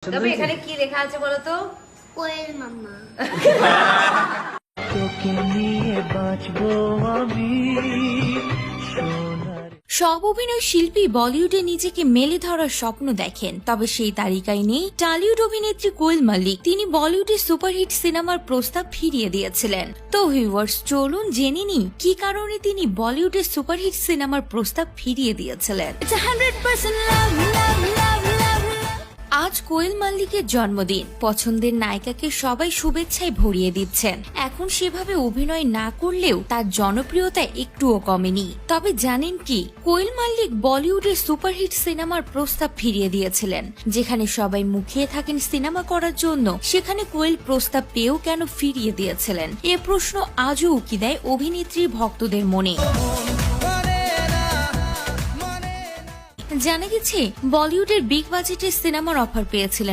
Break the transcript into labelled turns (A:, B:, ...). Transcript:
A: তবে এখানে কি লেখা আছে বলতো?
B: কোয়েল মামা।
C: তোকে নিয়ে বাঁচবো আমি।
D: সব অভিনয় শিল্পী বলিউডে নিজেকে মেলে ধরার স্বপ্ন দেখেন, তবে সেই তালিকায় নেই টলিউড অভিনেত্রী কোয়েল মল্লিক। তিনি বলিউডের সুপারহিট সিনেমার প্রস্তাব ফিরিয়ে দিয়েছিলেন। তো ভিউয়ার্স, চলুন জেনে নিই কি কারণে তিনি বলিউডের সুপারহিট সিনেমার প্রস্তাব ফিরিয়ে দিয়েছিলেন। আজ কোয়েল মল্লিকের জন্মদিন। পছন্দের নায়িকাকে সবাই শুভেচ্ছায় ভরিয়ে দিচ্ছেন। এখন সেভাবে অভিনয় না করলেও তার জনপ্রিয়তা একটুও কমেনি। তবে জানেন কি, কোয়েল মল্লিক বলিউডের সুপারহিট সিনেমার প্রস্তাব ফিরিয়ে দিয়েছিলেন। যেখানে সবাই মুখিয়ে থাকেন সিনেমা করার জন্য, সেখানে কোয়েল প্রস্তাব পেয়েও কেন ফিরিয়ে দিয়েছিলেন, এ প্রশ্ন আজও উকি দেয় অভিনেত্রী ভক্তদের মনে। জানা গেছে, বলিউডের বিগ বাজেটের সিনেমার অফার পেয়েছিলেন